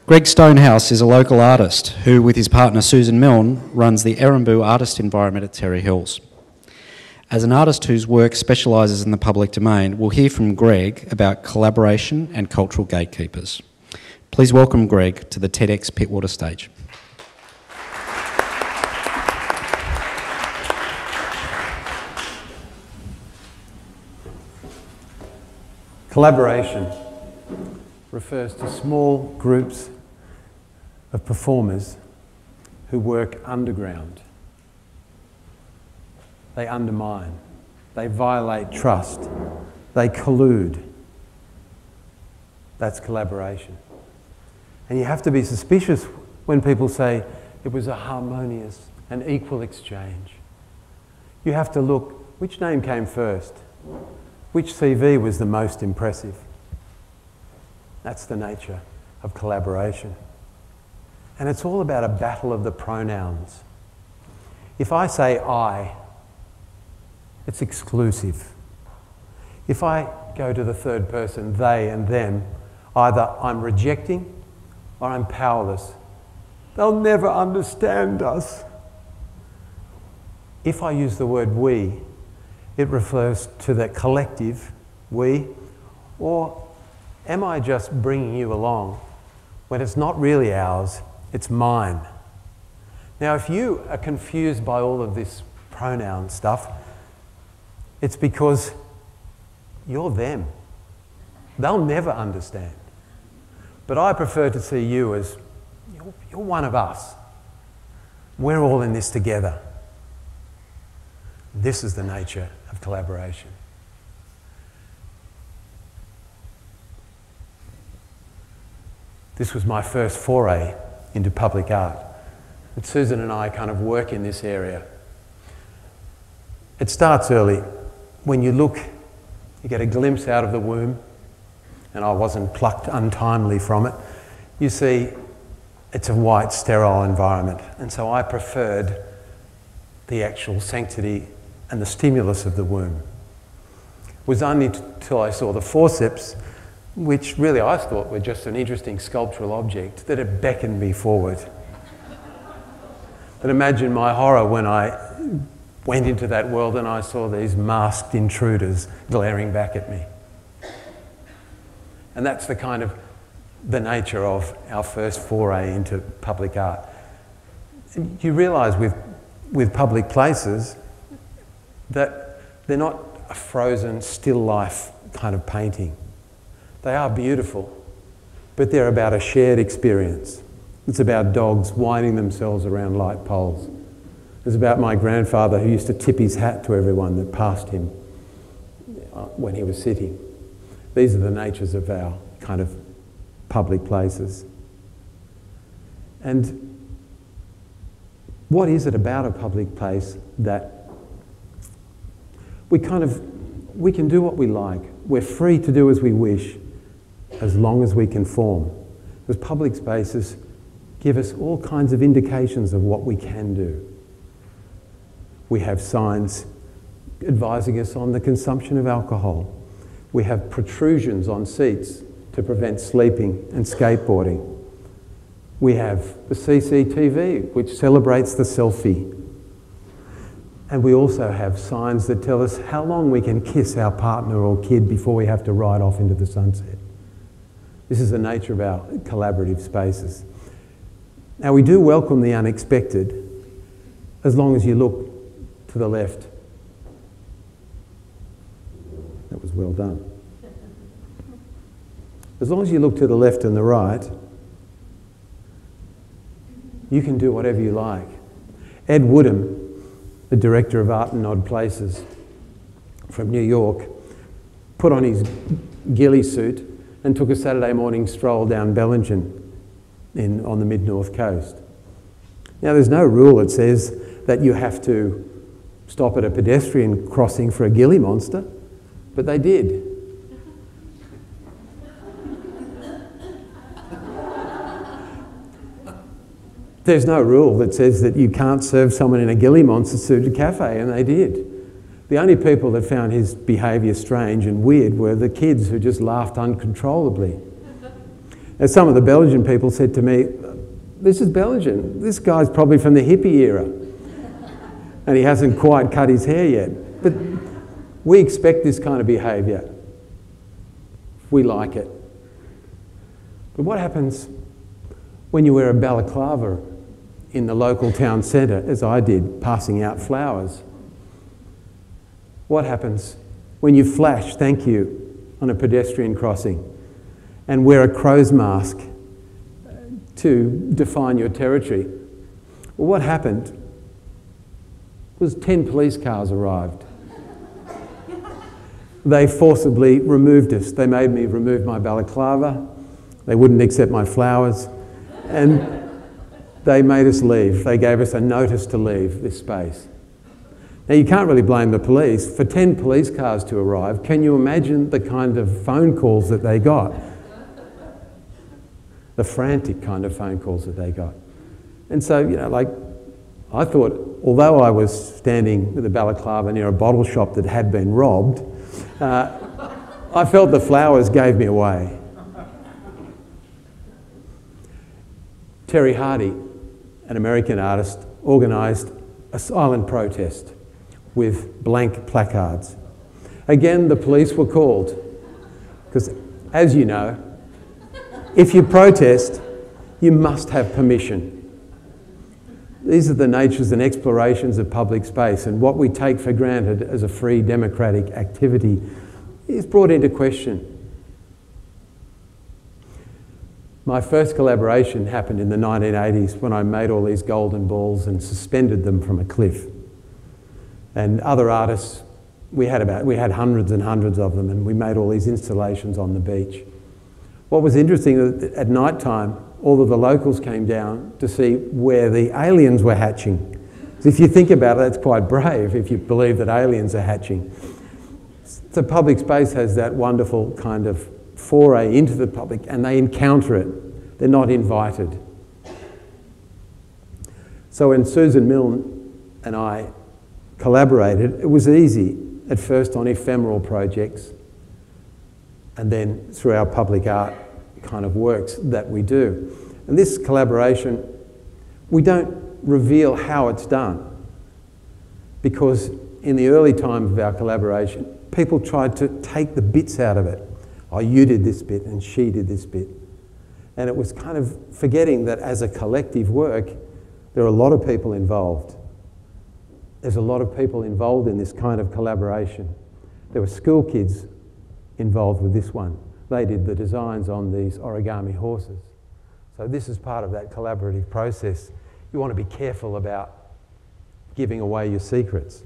Greg Stonehouse is a local artist who, with his partner Susan Milne, runs the Eramboo artist environment at Terry Hills. As an artist whose work specialises in the public domain, we'll hear from Greg about collaboration and cultural gatekeepers. Please welcome Greg to the TEDxPittwater stage. Collaboration refers to small groups of performers who work underground. They undermine, they violate trust, they collude. That's collaboration. And you have to be suspicious when people say it was a harmonious and equal exchange. You have to look, which name came first? Which CV was the most impressive? That's the nature of collaboration. And it's all about a battle of the pronouns. If I say I, it's exclusive. If I go to the third person, they and them, either I'm rejecting or I'm powerless. They'll never understand us. If I use the word we, it refers to the collective, we, or am I just bringing you along when it's not really ours, it's mine? Now, if you are confused by all of this pronoun stuff, it's because you're them. They'll never understand. But I prefer to see you as, you're one of us. We're all in this together. This is the nature of collaboration. This was my first foray into public art. And Susan and I kind of work in this area. It starts early. When you look, you get a glimpse out of the womb, and I wasn't plucked untimely from it. You see, it's a white, sterile environment. And so I preferred the actual sanctity and the stimulus of the womb. It was only until I saw the forceps, which really I thought were just an interesting sculptural object, that it beckoned me forward. But imagine my horror when I went into that world and I saw these masked intruders glaring back at me. And that's the kind of the nature of our first foray into public art. You realise with public places that they're not a frozen, still life kind of painting. They are beautiful, but they're about a shared experience. It's about dogs winding themselves around light poles. It's about my grandfather who used to tip his hat to everyone that passed him when he was sitting. These are the natures of our kind of public places. And what is it about a public place that we can do what we like. We're free to do as we wish, as long as we conform. Because public spaces give us all kinds of indications of what we can do. We have signs advising us on the consumption of alcohol. We have protrusions on seats to prevent sleeping and skateboarding. We have the CCTV, which celebrates the selfie. And we also have signs that tell us how long we can kiss our partner or kid before we have to ride off into the sunset. This is the nature of our collaborative spaces. Now, we do welcome the unexpected, as long as you look to the left. That was well done. As long as you look to the left and the right, you can do whatever you like. Ed Woodham, the director of Art and Odd Places from New York, put on his ghillie suit and took a Saturday morning stroll down Bellingen on the mid-north coast. Now, there's no rule that says that you have to stop at a pedestrian crossing for a ghillie monster, but they did. There's no rule that says that you can't serve someone in a ghillie monster suit at a cafe, and they did. The only people that found his behaviour strange and weird were the kids who just laughed uncontrollably. And some of the Belgian people said to me, "This is Belgian. This guy's probably from the hippie era. And he hasn't quite cut his hair yet." But we expect this kind of behaviour. We like it. But what happens when you wear a balaclava in the local town centre, as I did, passing out flowers? What happens when you flash "thank you" on a pedestrian crossing and wear a crow's mask to define your territory? Well, what happened was 10 police cars arrived. They forcibly removed us. They made me remove my balaclava. They wouldn't accept my flowers. And they made us leave. They gave us a notice to leave this space. Now, you can't really blame the police. For 10 police cars to arrive, can you imagine the kind of phone calls that they got? The frantic kind of phone calls that they got. And so, I thought, although I was standing with a balaclava near a bottle shop that had been robbed, I felt the flowers gave me away. Terry Hardy, an American artist, organised a silent protest with blank placards. Again, the police were called because, as you know, if you protest, you must have permission. These are the natures and explorations of public space, and what we take for granted as a free democratic activity is brought into question. My first collaboration happened in the 1980s when I made all these golden balls and suspended them from a cliff. And other artists, we had hundreds and hundreds of them, and we made all these installations on the beach. What was interesting, at night time, all of the locals came down to see where the aliens were hatching. So if you think about it, that's quite brave if you believe that aliens are hatching. So public space has that wonderful kind of foray into the public, and they encounter it. They're not invited. So when Susan Milne and I collaborated, it was easy at first on ephemeral projects, and then through our public art kind of works that we do. And this collaboration, we don't reveal how it's done, because in the early time of our collaboration, people tried to take the bits out of it. Oh, you did this bit and she did this bit. And it was kind of forgetting that as a collective work, there are a lot of people involved. There's a lot of people involved in this kind of collaboration. There were school kids involved with this one. They did the designs on these origami horses. So this is part of that collaborative process. You want to be careful about giving away your secrets.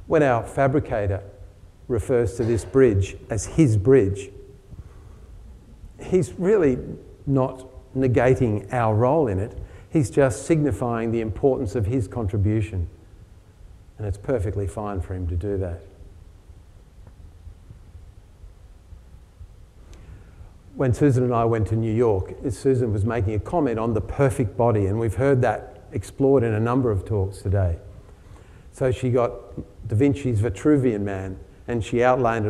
When our fabricator refers to this bridge as his bridge, he's really not negating our role in it. He's just signifying the importance of his contribution. And it's perfectly fine for him to do that. When Susan and I went to New York, Susan was making a comment on the perfect body, and we've heard that explored in a number of talks today. So she got Da Vinci's Vitruvian Man, and she outlined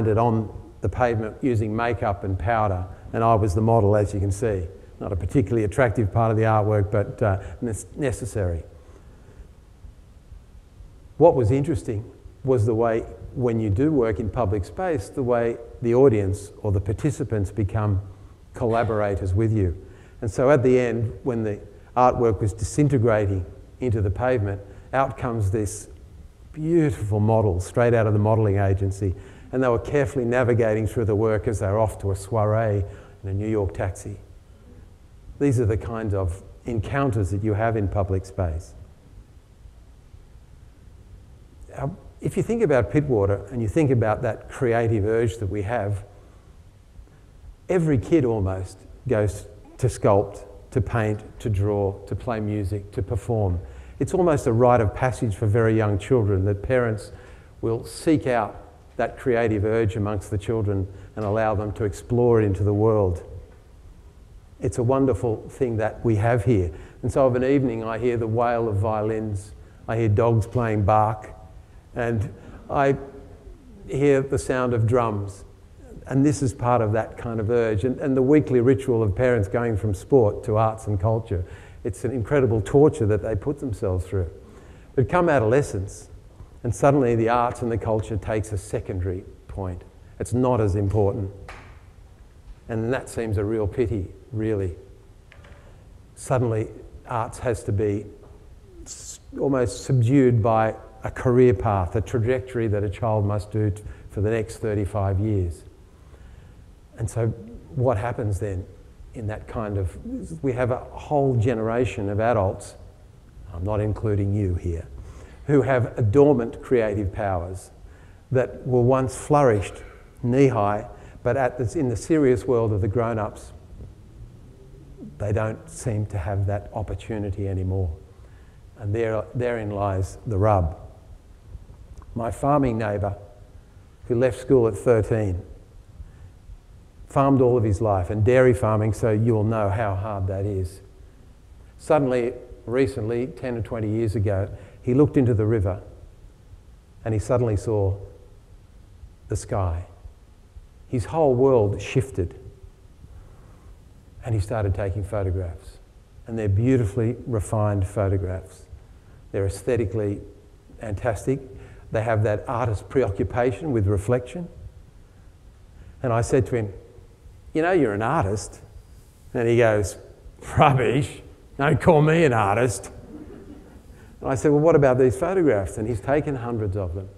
it on the pavement using makeup and powder, and I was the model, as you can see. Not a particularly attractive part of the artwork, but necessary. What was interesting was the way, when you do work in public space, the way the audience or the participants become collaborators with you. And so at the end, when the artwork was disintegrating into the pavement, out comes this beautiful model straight out of the modelling agency, and they were carefully navigating through the work as they were off to a soiree in a New York taxi. These are the kinds of encounters that you have in public space. If you think about Pittwater and you think about that creative urge that we have, every kid almost goes to sculpt, to paint, to draw, to play music, to perform. It's almost a rite of passage for very young children that parents will seek out that creative urge amongst the children and allow them to explore it into the world. It's a wonderful thing that we have here. And so of an evening I hear the wail of violins, I hear dogs playing Bach, and I hear the sound of drums And this is part of that kind of urge. And the weekly ritual of parents going from sport to arts and culture, it's an incredible torture that they put themselves through. But come adolescence, and suddenly the arts and the culture takes a secondary point. It's not as important. And that seems a real pity, really. Suddenly, arts has to be almost subdued by a career path, a trajectory that a child must do for the next 35 years. And so what happens then in that kind of... We have a whole generation of adults, I'm not including you here, who have dormant creative powers that were once flourished knee-high, but in the serious world of the grown-ups, they don't seem to have that opportunity anymore. And therein lies the rub. My farming neighbour, who left school at 13, farmed all of his life, and dairy farming, so you'll know how hard that is. Suddenly, recently, 10 or 20 years ago, he looked into the river and he suddenly saw the sky. His whole world shifted and he started taking photographs. And they're beautifully refined photographs. They're aesthetically fantastic. They have that artist preoccupation with reflection. And I said to him, you know you're an artist. And he goes, rubbish, don't call me an artist. And I said, well, what about these photographs? And he's taken hundreds of them.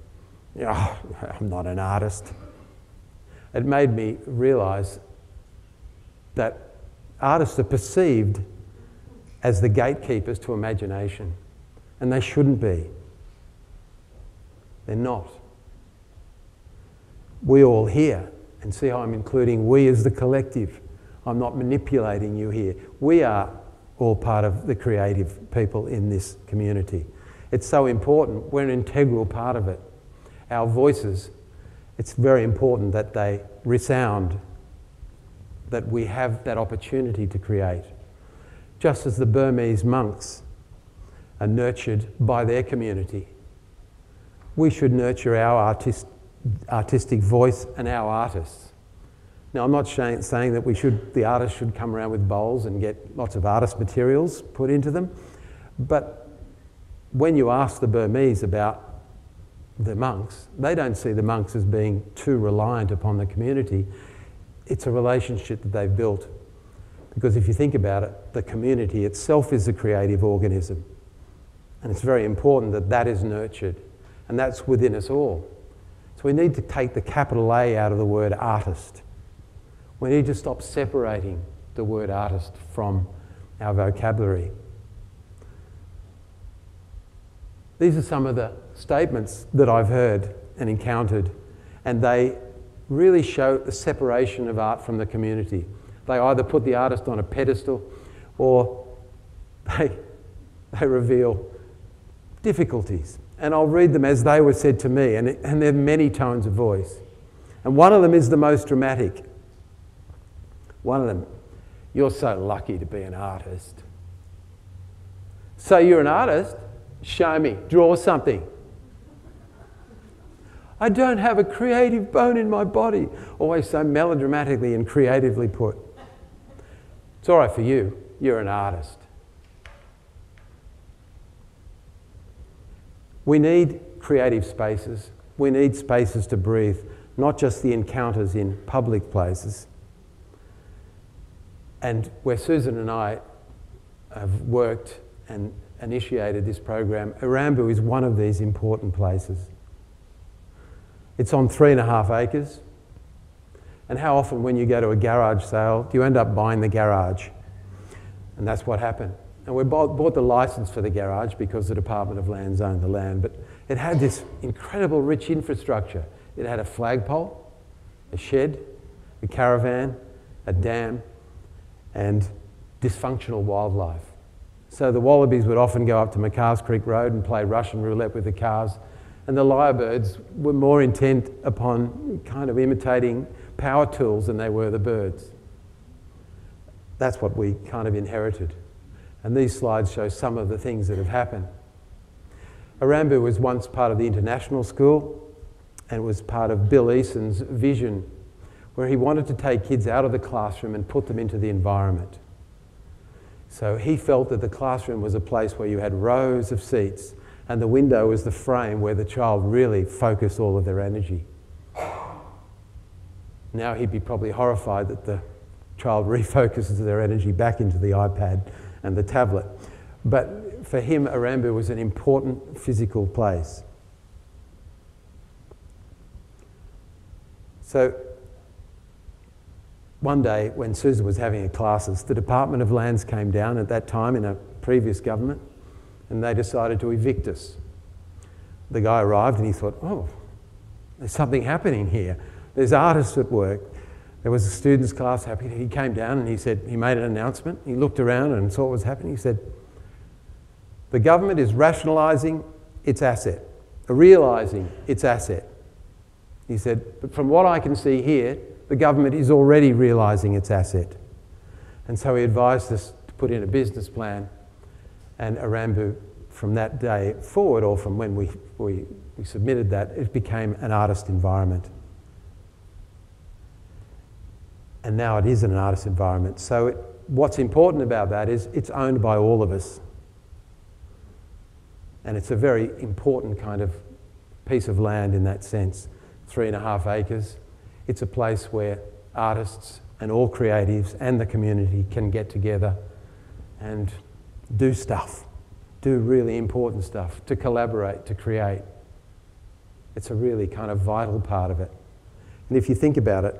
Oh, I'm not an artist. It made me realise that artists are perceived as the gatekeepers to imagination, and they shouldn't be. They're not. We all here, and see how I'm including we as the collective. I'm not manipulating you here. We are all part of the creative people in this community. It's so important. We're an integral part of it. Our voices, it's very important that they resound, that we have that opportunity to create. Just as the Burmese monks are nurtured by their community, we should nurture our artistic voice and our artists. Now, I'm not saying that the artists should come around with bowls and get lots of artist materials put into them, but when you ask the Burmese about the monks, they don't see the monks as being too reliant upon the community. It's a relationship that they've built. Because if you think about it, the community itself is a creative organism. And it's very important that that is nurtured. And that's within us all. So we need to take the capital A out of the word artist. We need to stop separating the word artist from our vocabulary. These are some of the statements that I've heard and encountered, and they really show the separation of art from the community. They either put the artist on a pedestal or they reveal difficulties. And I'll read them as they were said to me, and there are many tones of voice. And one of them is the most dramatic. One of them, you're so lucky to be an artist. So you're an artist? Show me, draw something. I don't have a creative bone in my body. Always so melodramatically and creatively put. It's all right for you, you're an artist. We need creative spaces. We need spaces to breathe, not just the encounters in public places. And where Susan and I have worked and initiated this program, Eramboo is one of these important places. It's on 3.5 acres. And how often when you go to a garage sale, do you end up buying the garage? And that's what happened. And we bought the license for the garage because the Department of Lands owned the land, but it had this incredible rich infrastructure. It had a flagpole, a shed, a caravan, a dam, and dysfunctional wildlife. So the wallabies would often go up to McCar's Creek Road and play Russian roulette with the cars, and the lyrebirds were more intent upon kind of imitating power tools than they were the birds. That's what we kind of inherited. And these slides show some of the things that have happened. Eramboo was once part of the international school and was part of Bill Eason's vision where he wanted to take kids out of the classroom and put them into the environment. So he felt that the classroom was a place where you had rows of seats and the window was the frame where the child really focused all of their energy. Now he'd be probably horrified that the child refocuses their energy back into the iPad and the tablet. But for him, Eramboo was an important physical place. So one day when Susan was having her classes, the Department of Lands came down at that time in a previous government and they decided to evict us. The guy arrived and he thought, oh, there's something happening here. There's artists at work. There was a students' class happening. He came down and he said, he made an announcement. He looked around and saw what was happening. He said, the government is rationalising its asset, realising its asset. He said, but from what I can see here, the government is already realising its asset. And so he advised us to put in a business plan, and Eramboo, from that day forward, or from when we submitted that, it became an artist environment. And now it is an artist environment. So what's important about that is it's owned by all of us. And it's a very important kind of piece of land in that sense. 3.5 acres. It's a place where artists and all creatives and the community can get together and do stuff, do really important stuff, to collaborate, to create. It's a really kind of vital part of it. And if you think about it,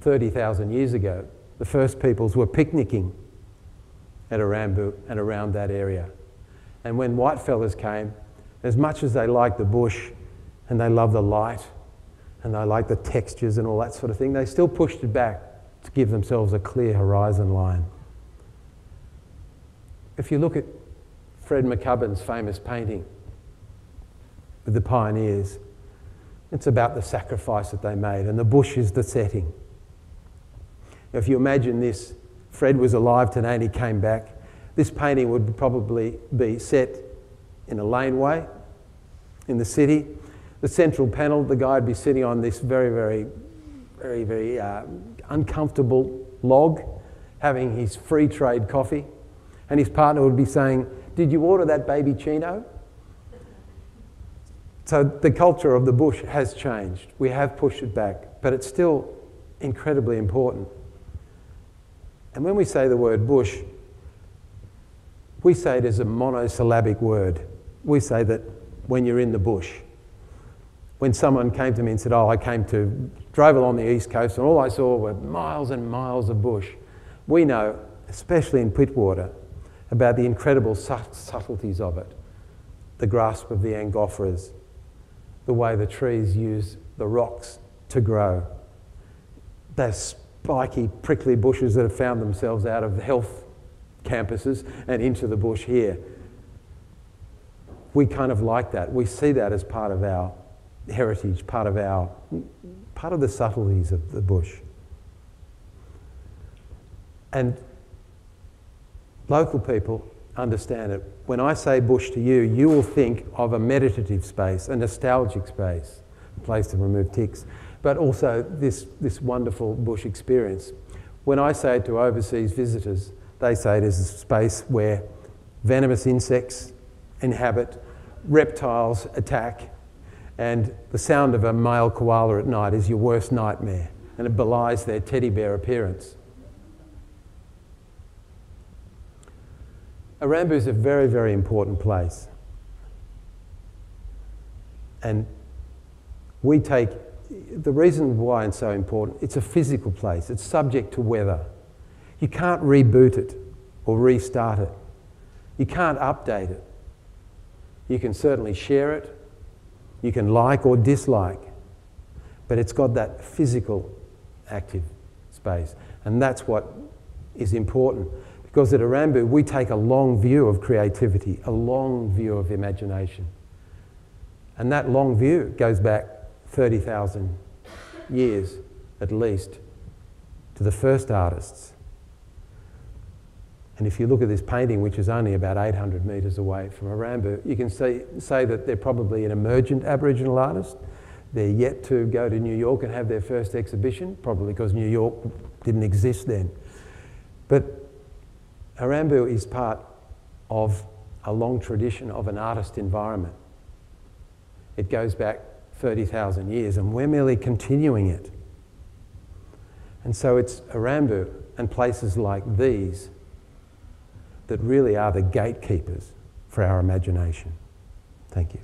30,000 years ago, the first peoples were picnicking at Eramboo and around that area. And when whitefellas came, as much as they liked the bush and they loved the light and they liked the textures and all that sort of thing, they still pushed it back to give themselves a clear horizon line. If you look at Fred McCubbin's famous painting with the pioneers, it's about the sacrifice that they made, and the bush is the setting. If you imagine this, Fred was alive today and he came back, this painting would probably be set in a laneway in the city. The central panel, the guy would be sitting on this very uncomfortable log, having his free trade coffee, and his partner would be saying, "Did you order that baby chino?" So the culture of the bush has changed. We have pushed it back, but it's still incredibly important. And when we say the word bush, we say it as a monosyllabic word. We say that when you're in the bush. When someone came to me and said, oh, drove along the east coast and all I saw were miles and miles of bush. We know, especially in Pittwater, about the incredible subtleties of it. The grasp of the angophoras, the way the trees use the rocks to grow. Those spiky, prickly bushes that have found themselves out of health campuses and into the bush here. We kind of like that. We see that as part of our heritage, part of the subtleties of the bush. And local people understand it. When I say bush to you, you will think of a meditative space, a nostalgic space, a place to remove ticks, but also this wonderful bush experience. When I say it to overseas visitors, they say it is a space where venomous insects inhabit, reptiles attack, and the sound of a male koala at night is your worst nightmare, and it belies their teddy bear appearance. Eramboo is a very, very important place. And the reason why it's so important, it's a physical place. It's subject to weather. You can't reboot it or restart it. You can't update it. You can certainly share it. You can like or dislike. But it's got that physical active space. And that's what is important. Because at Eramboo, we take a long view of creativity, a long view of imagination. And that long view goes back 30,000 years, at least, to the first artists. And if you look at this painting, which is only about 800 metres away from Eramboo, you can say that they're probably an emergent Aboriginal artist. They're yet to go to New York and have their first exhibition, probably because New York didn't exist then. But Eramboo is part of a long tradition of an artist environment. It goes back 30,000 years and we're merely continuing it. And so it's Eramboo and places like these that really are the gatekeepers for our imagination. Thank you.